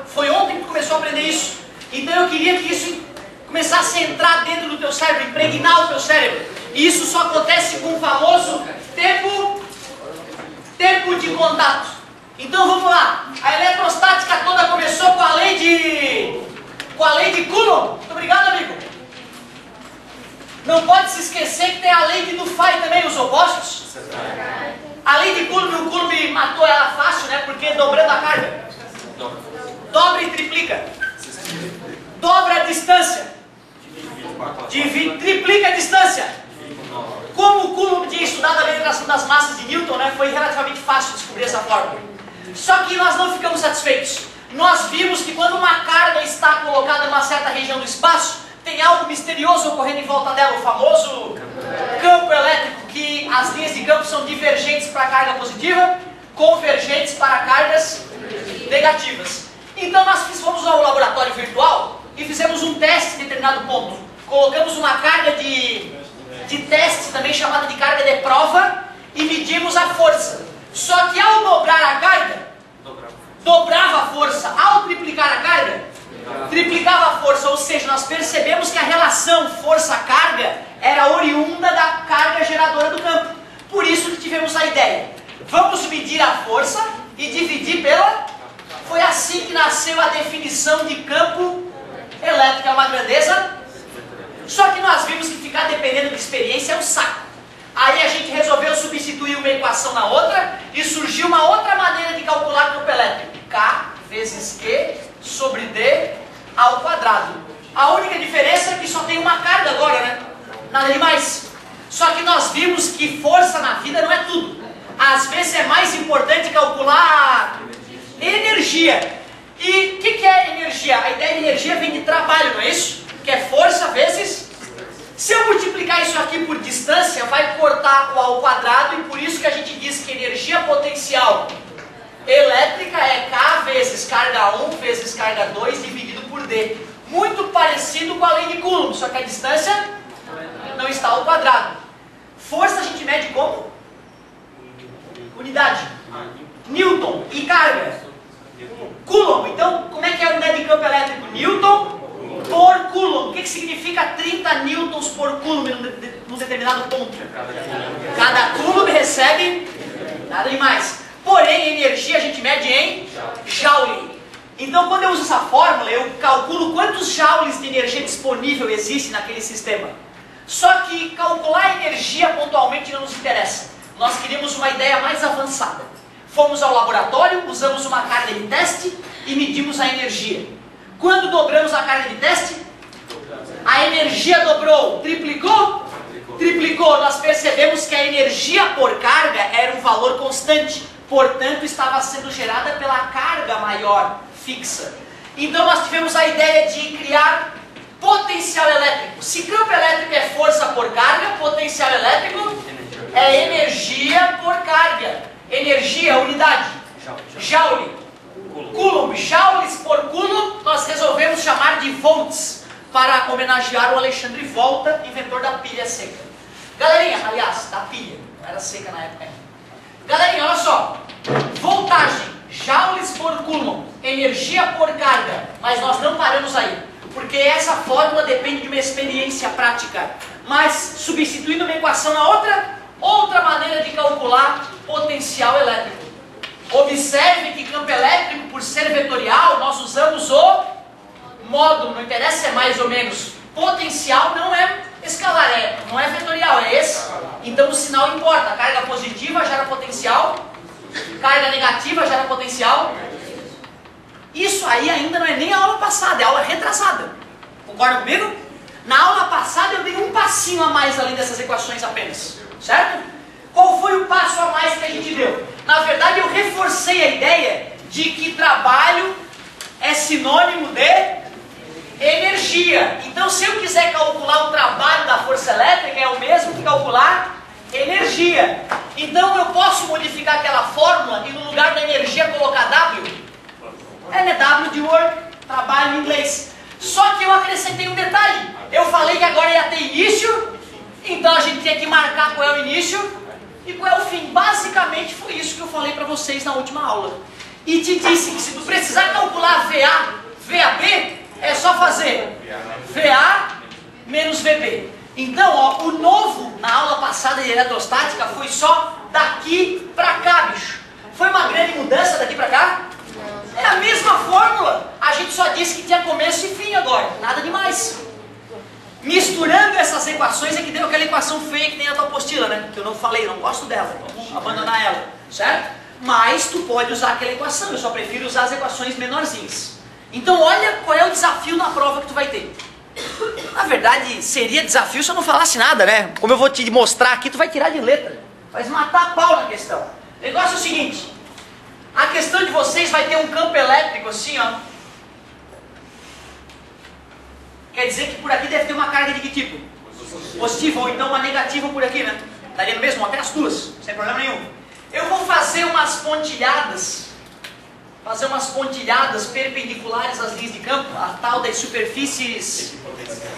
Foi ontem que tu começou a aprender isso. Então eu queria que isso começasse a entrar dentro do teu cérebro, impregnar o teu cérebro. E isso só acontece com o famoso tempo de contato. Então vamos lá. A eletrostática toda começou com a lei de Coulomb. Muito obrigado, amigo. Não pode se esquecer que tem a lei de Dufay também, os opostos. A lei de Coulomb, o Coulomb matou ela fácil, né? Porque dobrando a carga. Dobra e triplica. Dobra a distância. Triplica a distância. Como o Coulomb tinha estudado a lei da atração das massas de Newton, né? Foi relativamente fácil descobrir essa fórmula. Só que nós não ficamos satisfeitos. Nós vimos que quando uma carga está colocada em uma certa região do espaço, tem algo misterioso ocorrendo em volta dela, o famoso campo elétrico, que as linhas de campo são divergentes para a carga positiva, convergentes para cargas negativas. Então nós fomos ao laboratório virtual e fizemos um teste em determinado ponto. Colocamos uma carga de teste, também chamada de carga de prova, e medimos a força. Só que ao dobrar a carga, dobrava a força. Ao triplicar a carga, triplicava a força. Ou seja, nós percebemos que a relação força-carga era oriunda da carga geradora do campo. Por isso que tivemos a ideia. Vamos medir a força e dividir pela... Foi assim que nasceu a definição de campo elétrico. É uma grandeza. Só que nós vimos que ficar dependendo de experiência é um saco. Aí a gente resolveu substituir uma equação na outra e surgiu uma outra maneira de calcular campo elétrico. K vezes Q sobre D ao quadrado. A única diferença é que só tem uma carga agora, né? Nada demais. Só que nós vimos que força na vida não é tudo. Às vezes é mais importante calcular energia. E o que é energia? A ideia de energia vem de trabalho, não é isso? Que é força vezes... Se eu multiplicar isso aqui por distância, vai cortar o ao quadrado, e por isso que a gente diz que energia potencial elétrica é K vezes carga 1 vezes carga 2 dividido por D. Muito parecido com a lei de Coulomb, só que a distância não está ao quadrado. Força a gente mede como? Unidade. Newton. E carga? Coulomb. Então, como é que é a unidade de campo elétrico? Newton por Coulomb. O que significa 30 newtons por Coulomb num determinado ponto? Cada Coulomb recebe nada demais. Porém, energia a gente mede em Joule. Então, quando eu uso essa fórmula, eu calculo quantos joules de energia disponível existe naquele sistema. Só que calcular a energia pontualmente não nos interessa. Nós queríamos uma ideia mais avançada. Fomos ao laboratório, usamos uma carga de teste e medimos a energia. Quando dobramos a carga de teste, a energia dobrou, triplicou? Triplicou. Nós percebemos que a energia por carga era um valor constante, portanto estava sendo gerada pela carga maior, fixa. Então nós tivemos a ideia de criar potencial elétrico. Se campo elétrico é força por carga, potencial elétrico é energia por carga. Energia, unidade. Joule. Coulomb, joules por Coulomb, nós resolvemos chamar de volts, para homenagear o Alexandre Volta, inventor da pilha seca. Galerinha, aliás, da pilha, não era seca na época ainda. Galerinha, olha só, voltagem, joules por Coulomb, energia por carga, mas nós não paramos aí, porque essa fórmula depende de uma experiência prática, mas substituindo uma equação na outra maneira de calcular potencial elétrico. Observe que campo elétrico, por ser vetorial, nós usamos o módulo, não interessa se é mais ou menos. Potencial não é escalar, não é vetorial, é esse. Então o sinal importa. Carga positiva gera potencial, carga negativa gera potencial. Isso aí ainda não é nem a aula passada, é a aula retrasada. Concorda comigo? Na aula passada eu dei um passinho a mais além dessas equações apenas, certo? Qual foi o passo a mais que a gente deu? Na verdade, eu reforcei a ideia de que trabalho é sinônimo de energia. Então, se eu quiser calcular o trabalho da força elétrica, é o mesmo que calcular energia. Então, eu posso modificar aquela fórmula e no lugar da energia colocar W. É W de work, trabalho em inglês. Só que eu acrescentei um detalhe. Eu falei que agora ia ter início, então a gente tinha que marcar qual é o início e qual é o fim. Basicamente foi isso que eu falei para vocês na última aula. E te disse que se tu precisar calcular VA Então, ó, o novo na aula passada de eletrostática foi só daqui para cá, bicho. Foi uma grande mudança daqui para cá? É a mesma fórmula. A gente só disse que tinha começo e fim agora. Nada demais. Misturando essas equações é que deu aquela equação feia que tem na tua apostila, né? Que eu não falei, não gosto dela. Vamos abandonar ela, certo? Mas tu pode usar aquela equação. Eu só prefiro usar as equações menorzinhas. Então olha qual é o desafio na prova que tu vai ter. Na verdade, seria desafio se eu não falasse nada, né? Como eu vou te mostrar aqui, tu vai tirar de letra. Vai matar a pau na questão. O negócio é o seguinte. A questão de vocês vai ter um campo elétrico assim, ó. Quer dizer que por aqui deve ter uma carga de que tipo? Positiva, ou então uma negativa por aqui, né? Daria no mesmo, até as duas, sem problema nenhum. Eu vou fazer umas pontilhadas. Perpendiculares às linhas de campo, a tal das superfícies,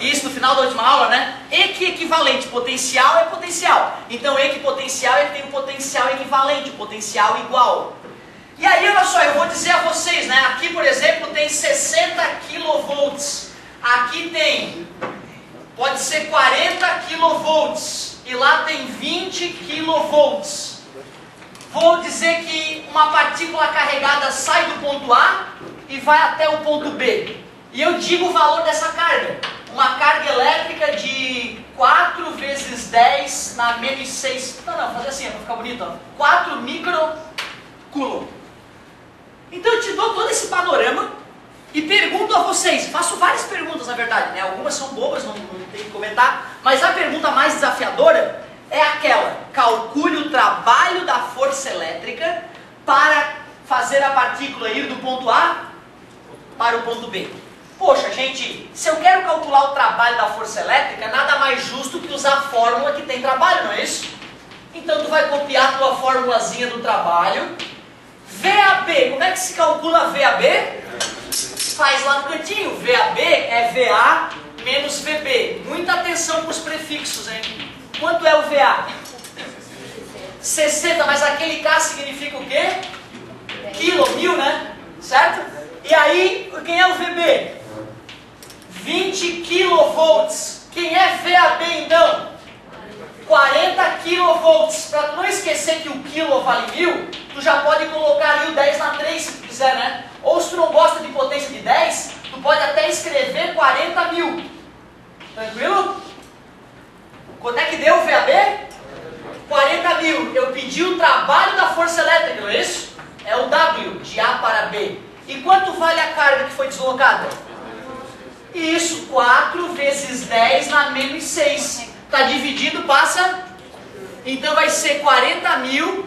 isso no final da última aula, né? Equivalente, potencial é potencial. Então equipotencial é que tem um potencial equivalente, um potencial igual. E aí, olha só, eu vou dizer a vocês, né? Aqui, por exemplo, tem 60 kV. Aqui tem, pode ser 40 kV. E lá tem 20 kV. Vou dizer que uma partícula carregada sai do ponto A e vai até o ponto B. E eu digo o valor dessa carga. Uma carga elétrica de 4 vezes 10 na menos 6. Não, fazer assim, para ficar bonito. Ó. 4 microcoulomb. Então eu te dou todo esse panorama e pergunto a vocês. Faço várias perguntas, na verdade, né? Algumas são bobas, não tem que comentar. Mas a pergunta mais desafiadora é aquela: calcule o trabalho da força elétrica para fazer a partícula ir do ponto A para o ponto B. Poxa, gente, se eu quero calcular o trabalho da força elétrica, nada mais justo que usar a fórmula que tem trabalho, não é isso? Então tu vai copiar a tua formulazinha do trabalho. VAB, como é que se calcula VAB? Faz lá no cantinho, VAB é VA menos VB. Muita atenção para os prefixos, hein? Quanto é o VA? 60, mas aquele K significa o quê? Quilo, mil, né? Certo? E aí, quem é o VB? 20 kV. Quem é VAB então? 40 kV. Para tu não esquecer que o quilo vale 1000, tu já pode colocar ali o 10 na 3 se tu quiser, né? Ou se tu não gosta de potência de 10, tu pode até escrever 40.000. Tranquilo? Quanto é que deu o VAB? 40.000. Eu pedi o trabalho da força elétrica, não é isso? É o W, de A para B. E quanto vale a carga que foi deslocada? Isso, 4 vezes 10 na menos 6. Está dividido, passa. Então vai ser 40.000.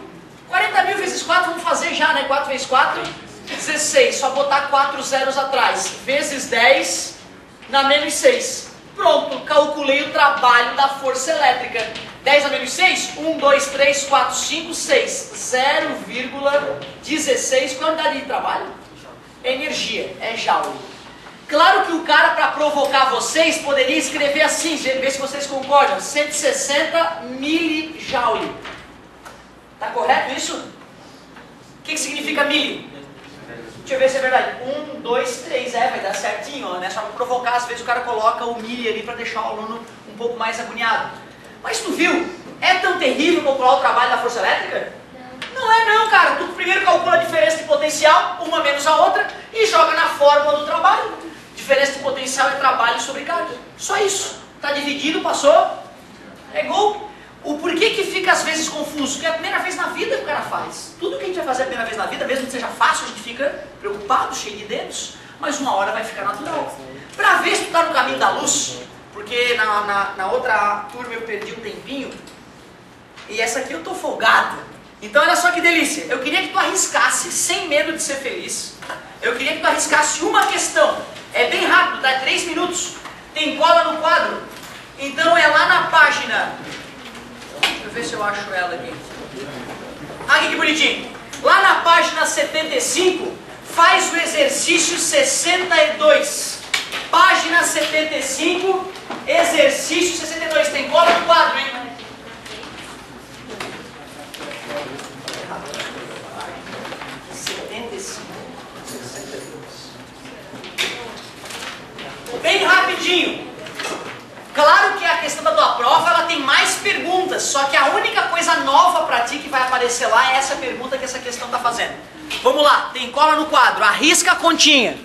40.000 vezes 4, vamos fazer já, né? 4 vezes 4, 16. Só botar 4 zeros atrás. Vezes 10 na menos 6. Pronto, calculei o trabalho da força elétrica. 10 a menos 6? 1, 2, 3, 4, 5, 6. 0,16. Qual é a unidade de trabalho? Energia, é joule. Claro que o cara, para provocar vocês, poderia escrever assim, ver se vocês concordam. 160 milijoule. Tá correto isso? O que significa mili? Deixa eu ver se é verdade. 1, 2, 3, vai dar certinho, né? Só para provocar, às vezes o cara coloca o mili ali para deixar o aluno um pouco mais agoniado. Mas tu viu? É tão terrível calcular o trabalho da força elétrica? Não é não, cara. Tu primeiro calcula a diferença de potencial, uma menos a outra, e joga na fórmula do trabalho. Diferença de potencial é trabalho sobre carga. Só isso. Tá dividido, passou, é gol. O porquê que fica às vezes confuso? Porque é a primeira vez na vida que o cara faz. Tudo que a gente vai fazer a primeira vez na vida, mesmo que seja fácil, a gente fica preocupado, cheio de dedos, mas uma hora vai ficar natural. Para ver se tu tá no caminho da luz, porque na outra turma eu perdi um tempinho, e essa aqui eu tô folgado. Então olha só que delícia. Eu queria que tu arriscasse, sem medo de ser feliz, eu queria que tu arriscasse uma questão. É bem rápido, dá 3 minutos. Tem cola no quadro. Então é lá na página... Deixa eu ver se eu acho ela aqui. Aqui que bonitinho. Lá na página 75, faz o exercício 62. Página 75, exercício 62. Tem cola no quadro, hein? Bem rapidinho. Claro que a questão da tua perguntas, só que a única coisa nova para ti que vai aparecer lá é essa pergunta que essa questão está fazendo. Vamos lá, tem cola no quadro, arrisca a continha.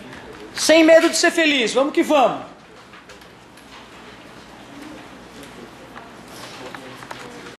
Sem medo de ser feliz, vamos que vamos.